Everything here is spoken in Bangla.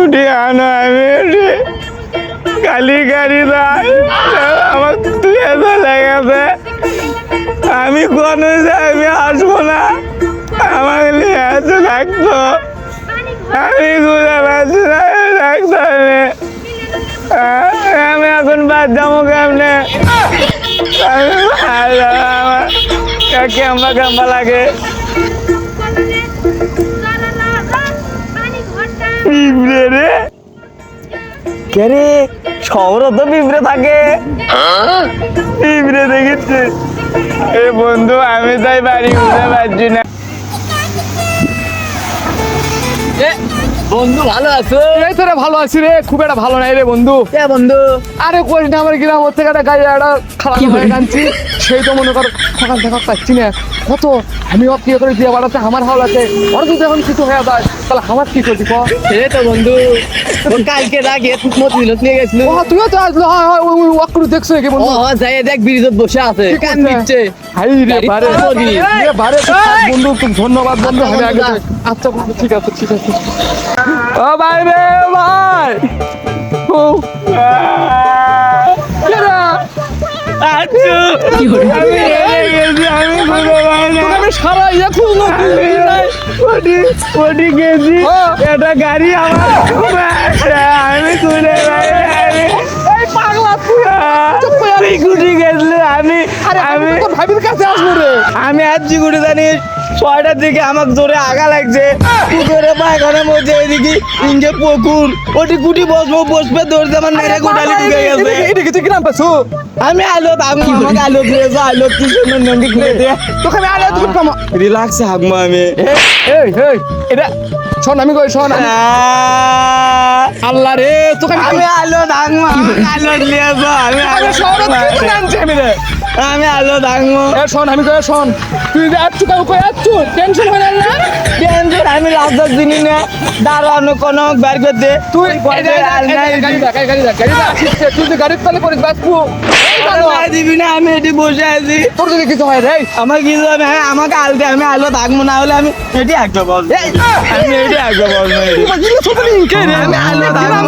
উঠি আনো আমি উঠি খালি গাড়ি আমার তুলে চলে গেছে আমি কোনো আমি আসবো না আমার নিয়ে আসে থাকতো আমি ঘুরে পাচ্ছি না থাকতো আমি এখন বাদ যাবো কেমনে আমার কেম্বা কেম্বা লাগে পিঁপড়ে রে কে রে শহর তো পিঁপড়ে থাকে পিঁপড়ে দেখেছি এ বন্ধু আমি তাই বাড়ি উঠতে পারছি না বন্ধু ভালো আছো? এই তো রে ভালো আছি রে, খুব একটা ভালো নাই রে বন্ধু। বন্ধু আরে করিস না, আমার গ্রাম থেকে একটা গাড়ি একটা খারাপ হয়ে আনছি, সেই তো মনে কর সকাল থেকে পাচ্ছি না। কত আমি অপ্রিয় করে দিয়ে বাড়াতে আমার হাল আছে, ওর যদি এখন কিছু হয়ে যায় তাহলে আমার কি করবি? এই তো বন্ধু কালকে রাগে মতিঝিলত নিয়ে গেছিল। ও তুইও তো আসলো, হয় হয় ওই ওই ওয়াকরু দেখছো কি বন্ধু? ও যাই দেখ ব্রিজত বসে আছে কান দিচ্ছে। হাই রে বারে রে বারে বন্ধু, খুব ধন্যবাদ বন্ধু। আমি আগে আচ্ছা বন্ধু, ঠিক আছে ঠিক আছে। ও ভাই রে ভাই, ও আমি সারা ইয়ে খুঁজলো ওটি গেছি এটা গাড়ি আমার আমি তুলে তুই গুটি গেছিল আমি আমি ভাবির কাছে আসবো রে। আমি আজকে গুটি জানিস 6টার দিকে আমাকে জোরে আগা লাগছে পুকুরে পায়খানার মধ্যে এদিকে ইঞ্জে পুকুর ওটি গুটি বসবে দৌড়তে আমার মেরে গোটালি ঢুকে গেছে। এটা কিছু কিরাম পাচ্ছো? আমি আলো আমাকে আলো দিয়েছো আলো কি সুন্দর নঙ্গি খুলে দিয়ে তোকে আমি আরে তুমি কাম রিল্যাক্সে হাগবো আমি এই এই এটা শোন, আমি কই শোন, আল্লাহ রে তোকে আমি আলো ডাঙবো আলো দিয়েছো আমি আলো শহরে কি আনছি আমি রে? আমি আলো ডাঙবো শোন, আমি কই শোন, তুই যে একটু কাউ কই একটু টেনশন হয় না না? টেনশন আমি রাস্তার দিনই না দাঁড়ানো কোনো বার করতে তুই গাড়ি তুই যে গাড়ির তলে পড়িস বাঁচবো দিবি না আমি এটি বসে আছি তোর যদি কিছু হয় রে আমার কিছু হবে আমাকে আলতে আমি আলো থাকবো না হলে আমি এটি একটা বল আমি এটি একটা বল আমি আমি আলো থাকবো